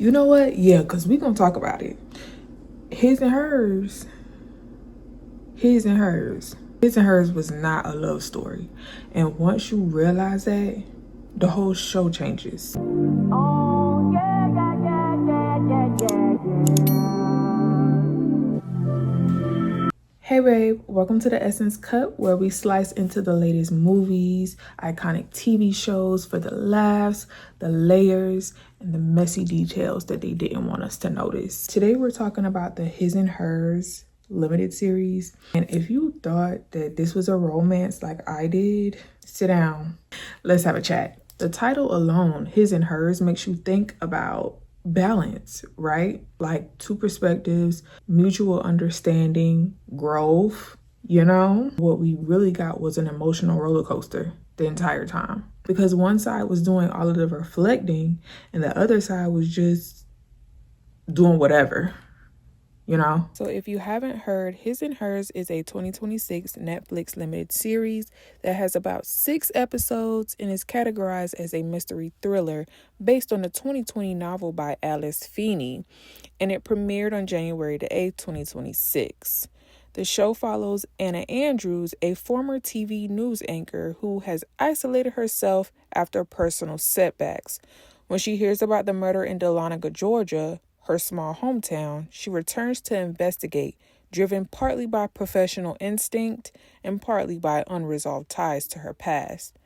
You know what? Yeah, because we gonna talk about it. His and hers. His and hers. His and hers was not a love story. And once you realize that, the whole show changes. Oh, yeah, yeah, yeah, yeah, yeah, yeah. Hey babe, welcome to the Essence Cut, where we slice into the latest movies, iconic TV shows for the laughs, the layers, and the messy details that they didn't want us to notice. Today we're talking about the His and Hers limited series. And if you thought that this was a romance like I did, sit down. Let's have a chat. The title alone, His and Hers, makes you think about balance, right? Like two perspectives, mutual understanding, growth. What we really got was an emotional roller coaster the entire time, because one side was doing all of the reflecting and the other side was just doing whatever. So if you haven't heard, His and Hers is a 2026 Netflix limited series that has about 6 episodes and is categorized as a mystery thriller based on the 2020 novel by Alice Feeney, and it premiered on January the 8th, 2026. The show follows Anna Andrews, a former TV news anchor who has isolated herself after personal setbacks. When she hears about the murder in Dahlonega, Georgia, her small hometown, she returns to investigate, driven partly by professional instinct and partly by unresolved ties to her past.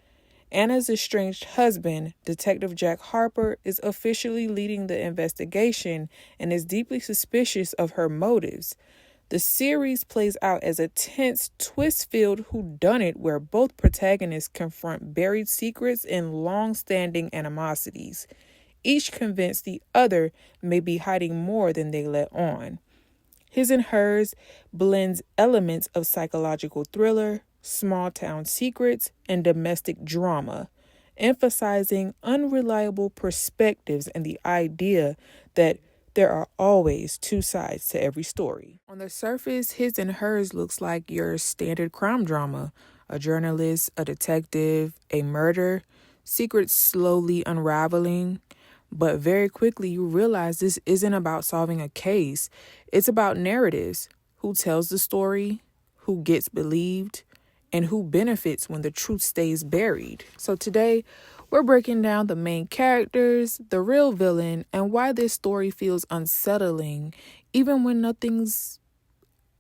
Anna's estranged husband, Detective Jack Harper, is officially leading the investigation and is deeply suspicious of her motives. The series plays out as a tense, twist-filled whodunit where both protagonists confront buried secrets and long-standing animosities, each convinced the other may be hiding more than they let on. His and Hers blends elements of psychological thriller, small-town secrets, and domestic drama, emphasizing unreliable perspectives and the idea that there are always two sides to every story. On the surface, His and Hers looks like your standard crime drama. A journalist, a detective, a murder, secrets slowly unraveling. But very quickly you realize this isn't about solving a case. It's about narratives. Who tells the story, who gets believed, and who benefits when the truth stays buried. So today, we're breaking down the main characters, the real villain, and why this story feels unsettling, even when nothing's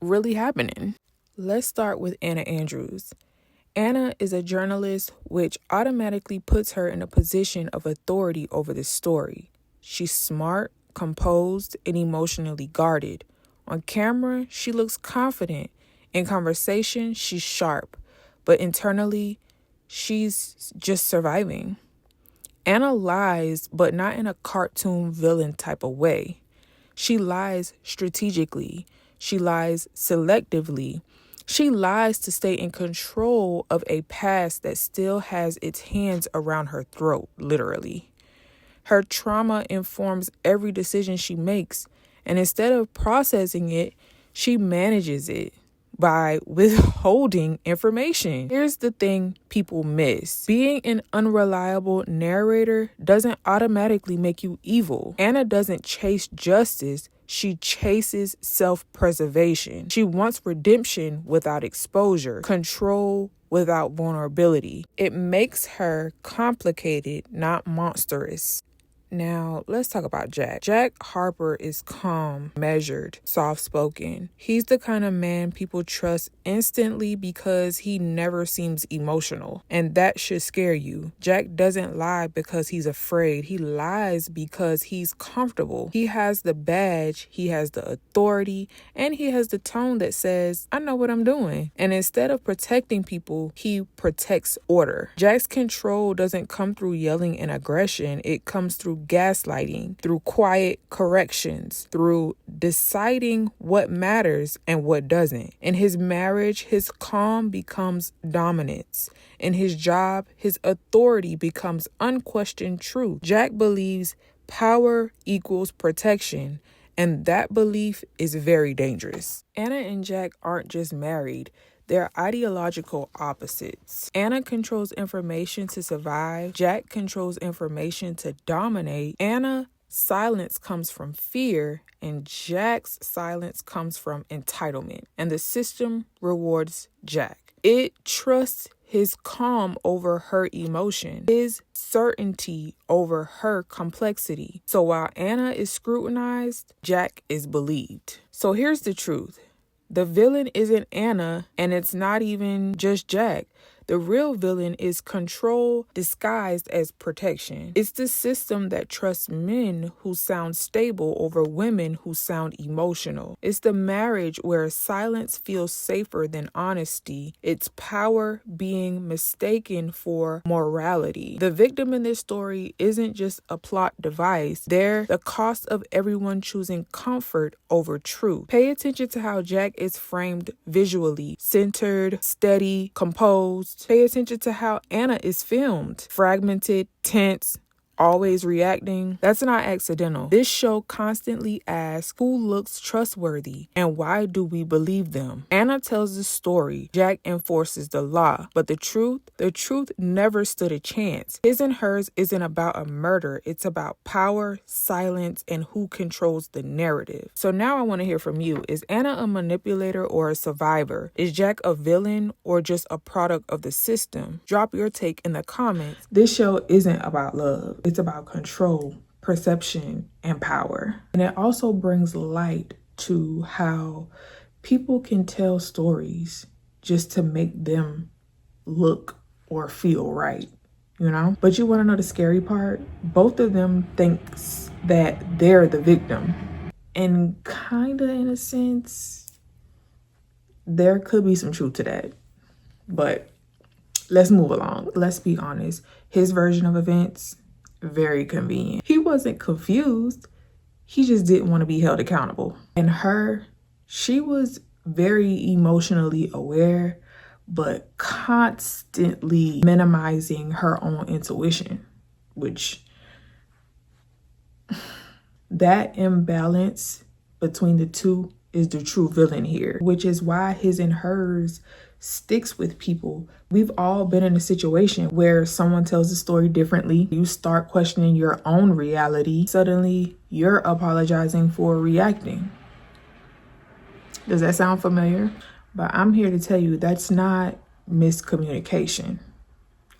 really happening. Let's start with Anna Andrews. Anna is a journalist, which automatically puts her in a position of authority over the story. She's smart, composed, and emotionally guarded. On camera, she looks confident. In conversation, she's sharp. But internally, she's just surviving. Anna lies, but not in a cartoon villain type of way. She lies strategically. She lies selectively. She lies to stay in control of a past that still has its hands around her throat, literally. Her trauma informs every decision she makes, and instead of processing it, she manages it by withholding information. Here's the thing people miss. Being an unreliable narrator doesn't automatically make you evil. Anna doesn't chase justice. She chases self-preservation. She wants redemption without exposure, control without vulnerability. It makes her complicated, not monstrous. Now, let's talk about Jack. Jack Harper is calm, measured, soft-spoken. He's the kind of man people trust instantly because he never seems emotional, and that should scare you. Jack doesn't lie because he's afraid. He lies because he's comfortable. He has the badge, he has the authority, and he has the tone that says, I know what I'm doing. And instead of protecting people, he protects order. Jack's control doesn't come through yelling and aggression. It comes through gaslighting, through quiet corrections, through deciding what matters and what doesn't. In his marriage, his calm becomes dominance. In his job, his authority becomes unquestioned truth. Jack believes power equals protection, and that belief is very dangerous. Anna and Jack aren't just married. They're ideological opposites. Anna controls information to survive. Jack controls information to dominate. Anna silence comes from fear, and Jack's silence comes from entitlement. And the system rewards Jack. It trusts his calm over her emotion, his certainty over her complexity. So while Anna is scrutinized, Jack is believed. So here's the truth. The villain isn't Anna, and it's not even just Jack. The real villain is control disguised as protection. It's the system that trusts men who sound stable over women who sound emotional. It's the marriage where silence feels safer than honesty. It's power being mistaken for morality. The victim in this story isn't just a plot device. They're the cost of everyone choosing comfort over truth. Pay attention to how Jack is framed visually, centered, steady, composed. Pay attention to how Anna is filmed, fragmented, tense, always reacting. That's not accidental. This show constantly asks who looks trustworthy and why do we believe them. Anna tells the story, Jack enforces the law, but the truth never stood a chance. His and hers isn't about a murder. It's about power, silence, and who controls the narrative. So now I want to hear from you. Is Anna a manipulator or a survivor? Is Jack a villain or just a product of the system? Drop your take in the comments. This show isn't about love. It's about control, perception, and power. And it also brings light to how people can tell stories just to make them look or feel right, you know? But you want to know the scary part? Both of them thinks that they're the victim. And kind of in a sense, there could be some truth to that. But let's move along. Let's be honest. His version of events, very convenient. He wasn't confused. He just didn't want to be held accountable. And her, she was very emotionally aware, but constantly minimizing her own intuition, which that imbalance between the two is the true villain here, which is why his and hers sticks with people. We've all been in a situation where someone tells the story differently. You start questioning your own reality. Suddenly, you're apologizing for reacting. Does that sound familiar? But I'm here to tell you that's not miscommunication,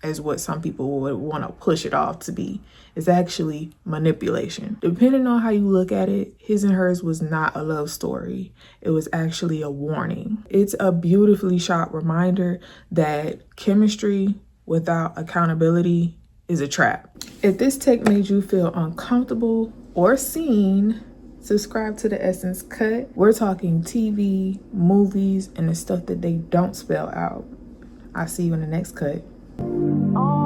as what some people would want to push it off to be. It's actually manipulation. Depending on how you look at it, his and hers was not a love story. It was actually a warning. It's a beautifully shot reminder that chemistry without accountability is a trap. If this take made you feel uncomfortable or seen, subscribe to the Essence Cut. We're talking TV, movies, and the stuff that they don't spell out. I'll see you in the next cut. Oh.